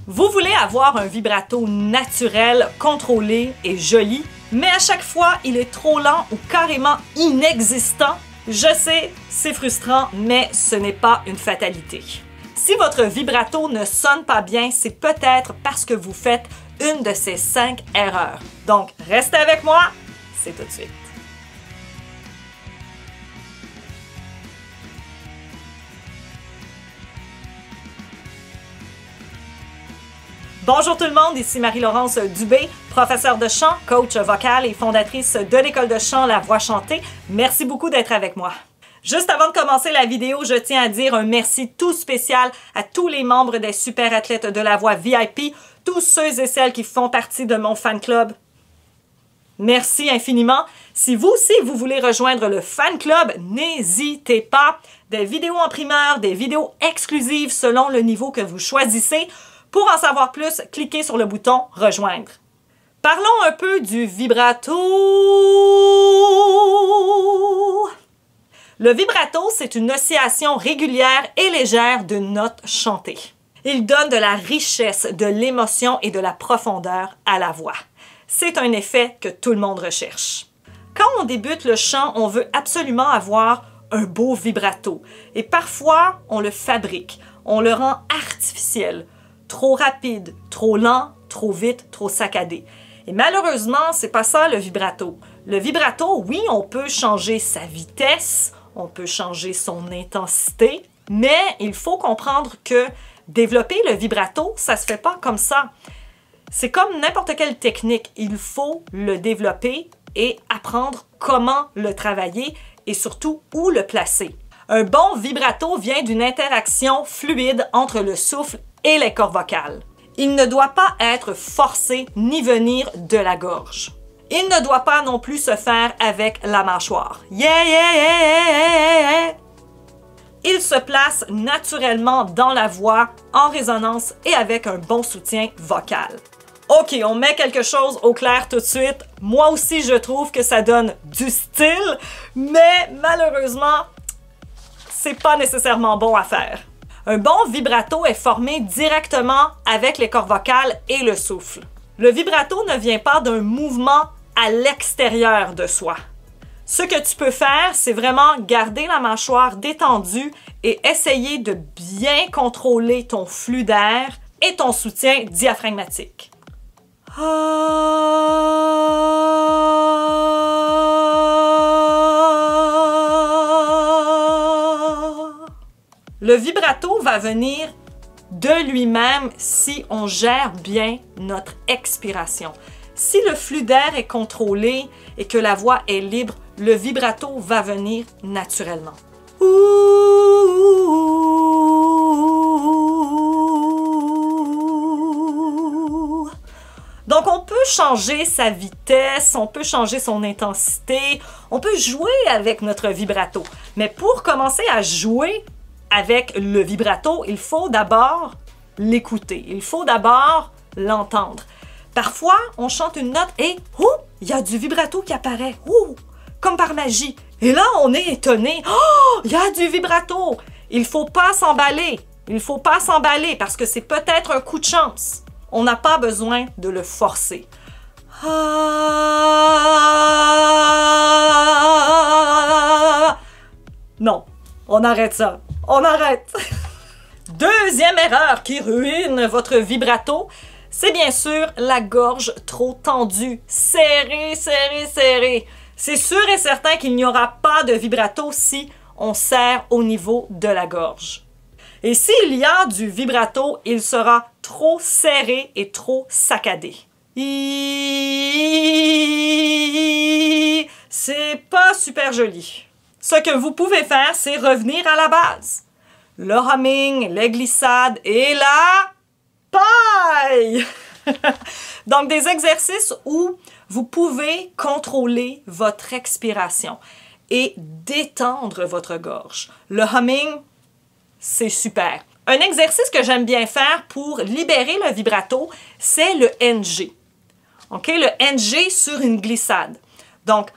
Vous voulez avoir un vibrato naturel, contrôlé et joli, mais à chaque fois, il est trop lent ou carrément inexistant? Je sais, c'est frustrant, mais ce n'est pas une fatalité. Si votre vibrato ne sonne pas bien, c'est peut-être parce que vous faites une de ces 5 erreurs. Donc, restez avec moi, c'est tout de suite. Bonjour tout le monde, ici Marie-Laurence Dubé, professeure de chant, coach vocal et fondatrice de l'école de chant La Voix chantée. Merci beaucoup d'être avec moi. Juste avant de commencer la vidéo, je tiens à dire un merci tout spécial à tous les membres des super athlètes de la voix VIP, tous ceux et celles qui font partie de mon fan club. Merci infiniment. Si vous aussi vous voulez rejoindre le fan club, n'hésitez pas. Des vidéos en primeur, des vidéos exclusives selon le niveau que vous choisissez. Pour en savoir plus, cliquez sur le bouton « Rejoindre ». Parlons un peu du vibrato. Le vibrato, c'est une oscillation régulière et légère d'une note chantée. Il donne de la richesse, de l'émotion et de la profondeur à la voix. C'est un effet que tout le monde recherche. Quand on débute le chant, on veut absolument avoir un beau vibrato. Et parfois, on le fabrique, on le rend artificiel. Trop rapide, trop lent, trop vite, trop saccadé. Et malheureusement, c'est pas ça le vibrato. Le vibrato, oui, on peut changer sa vitesse, on peut changer son intensité, mais il faut comprendre que développer le vibrato, ça se fait pas comme ça. C'est comme n'importe quelle technique, il faut le développer et apprendre comment le travailler et surtout où le placer. Un bon vibrato vient d'une interaction fluide entre le souffle et les cordes vocales. Il ne doit pas être forcé ni venir de la gorge. Il ne doit pas non plus se faire avec la mâchoire. Yeah, yeah, yeah, yeah, yeah. Il se place naturellement dans la voix, en résonance et avec un bon soutien vocal. OK, on met quelque chose au clair tout de suite. Moi aussi, je trouve que ça donne du style, mais malheureusement, c'est pas nécessairement bon à faire. Un bon vibrato est formé directement avec les cordes vocales et le souffle. Le vibrato ne vient pas d'un mouvement à l'extérieur de soi. Ce que tu peux faire, c'est vraiment garder la mâchoire détendue et essayer de bien contrôler ton flux d'air et ton soutien diaphragmatique. Le vibrato va venir de lui-même si on gère bien notre expiration. Si le flux d'air est contrôlé et que la voix est libre, le vibrato va venir naturellement. Donc, on peut changer sa vitesse, on peut changer son intensité, on peut jouer avec notre vibrato. Mais pour commencer à jouer avec le vibrato, il faut d'abord l'écouter. Il faut d'abord l'entendre. Parfois, on chante une note et il y a du vibrato qui apparaît, comme par magie. Et là, on est étonné. Oh, il y a du vibrato. Il faut pas s'emballer. Il faut pas s'emballer parce que c'est peut-être un coup de chance. On n'a pas besoin de le forcer. Non, on arrête ça. On arrête! Deuxième erreur qui ruine votre vibrato, c'est bien sûr la gorge trop tendue. Serrée, serrée, serrée. C'est sûr et certain qu'il n'y aura pas de vibrato si on serre au niveau de la gorge. Et s'il y a du vibrato, il sera trop serré et trop saccadé. C'est pas super joli. Ce que vous pouvez faire, c'est revenir à la base. Le humming, les glissades et la paille! Donc, des exercices où vous pouvez contrôler votre expiration et détendre votre gorge. Le humming, c'est super. Un exercice que j'aime bien faire pour libérer le vibrato, c'est le NG. OK? Le NG sur une glissade. Donc,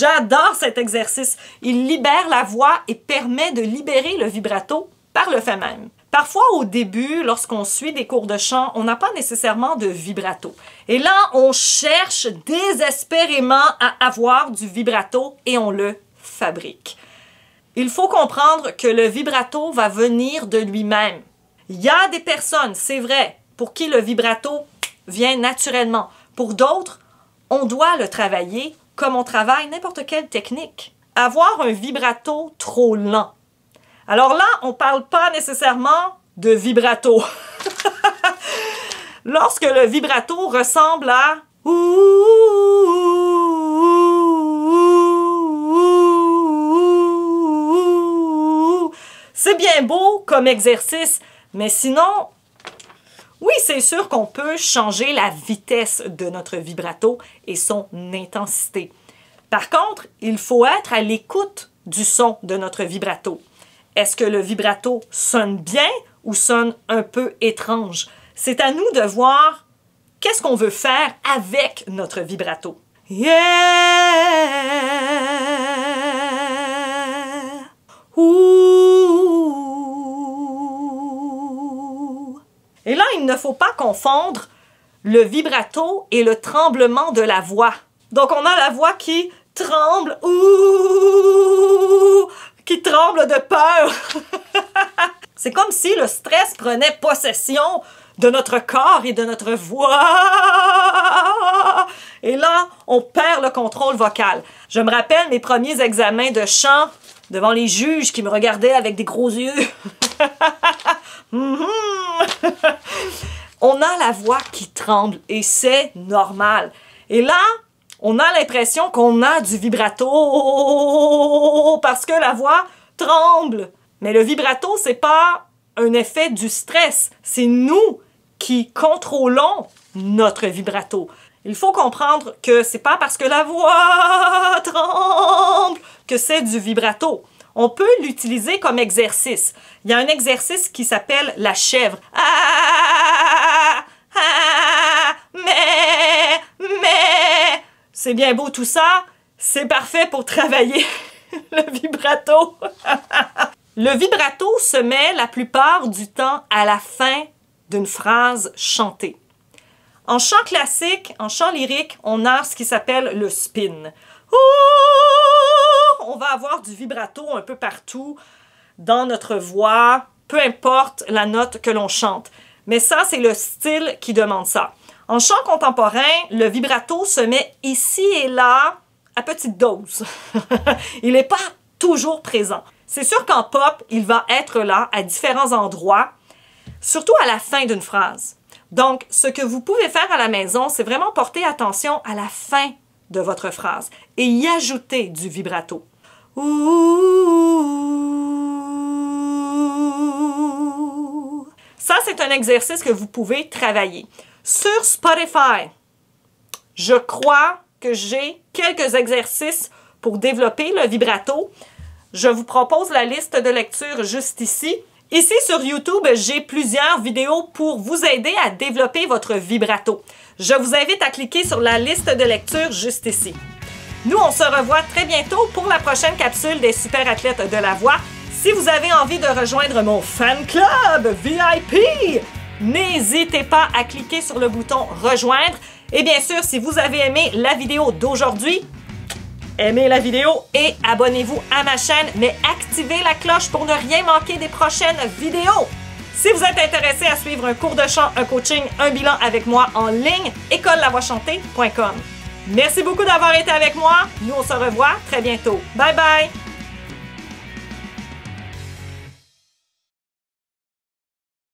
J'adore cet exercice. Il libère la voix et permet de libérer le vibrato par le fait même. Parfois, au début, lorsqu'on suit des cours de chant, on n'a pas nécessairement de vibrato. Et là, on cherche désespérément à avoir du vibrato et on le fabrique. Il faut comprendre que le vibrato va venir de lui-même. Il y a des personnes, c'est vrai, pour qui le vibrato vient naturellement. Pour d'autres, on doit le travailler comme on travaille n'importe quelle technique. Avoir un vibrato trop lent. Alors là, on ne parle pas nécessairement de vibrato. Lorsque le vibrato ressemble à c'est bien beau comme exercice, mais sinon, oui, c'est sûr qu'on peut changer la vitesse de notre vibrato et son intensité. Par contre, il faut être à l'écoute du son de notre vibrato. Est-ce que le vibrato sonne bien ou sonne un peu étrange? C'est à nous de voir qu'est-ce qu'on veut faire avec notre vibrato. Yeah! Ouh! Et là, il ne faut pas confondre le vibrato et le tremblement de la voix. Donc, on a la voix qui tremble, ouh, qui tremble de peur. C'est comme si le stress prenait possession de notre corps et de notre voix. Et là, on perd le contrôle vocal. Je me rappelle mes premiers examens de chant devant les juges qui me regardaient avec des gros yeux. On a la voix qui tremble et c'est normal. Et là, on a l'impression qu'on a du vibrato parce que la voix tremble. Mais le vibrato, c'est pas un effet du stress. C'est nous qui contrôlons notre vibrato. Il faut comprendre que c'est pas parce que la voix tremble que c'est du vibrato. On peut l'utiliser comme exercice. Il y a un exercice qui s'appelle la chèvre. Mais, c'est bien beau tout ça. C'est parfait pour travailler le vibrato. Le vibrato se met la plupart du temps à la fin d'une phrase chantée. En chant classique, en chant lyrique, on a ce qui s'appelle le spin. On va avoir du vibrato un peu partout dans notre voix, peu importe la note que l'on chante. Mais ça, c'est le style qui demande ça. En chant contemporain, le vibrato se met ici et là à petite dose. Il n'est pas toujours présent. C'est sûr qu'en pop, il va être là à différents endroits, surtout à la fin d'une phrase. Donc, ce que vous pouvez faire à la maison, c'est vraiment porter attention à la fin de votre phrase et y ajouter du vibrato. Ouh. Ça, c'est un exercice que vous pouvez travailler. Sur Spotify, je crois que j'ai quelques exercices pour développer le vibrato. Je vous propose la liste de lecture juste ici. Ici, sur YouTube, j'ai plusieurs vidéos pour vous aider à développer votre vibrato. Je vous invite à cliquer sur la liste de lecture juste ici. Nous, on se revoit très bientôt pour la prochaine capsule des super athlètes de la voix. Si vous avez envie de rejoindre mon fan club VIP, n'hésitez pas à cliquer sur le bouton « Rejoindre ». Et bien sûr, si vous avez aimé la vidéo d'aujourd'hui, aimez la vidéo et abonnez-vous à ma chaîne, mais activez la cloche pour ne rien manquer des prochaines vidéos. Si vous êtes intéressé à suivre un cours de chant, un coaching, un bilan avec moi en ligne, écolelavoixchantée.com. Merci beaucoup d'avoir été avec moi. Nous, on se revoit très bientôt. Bye bye!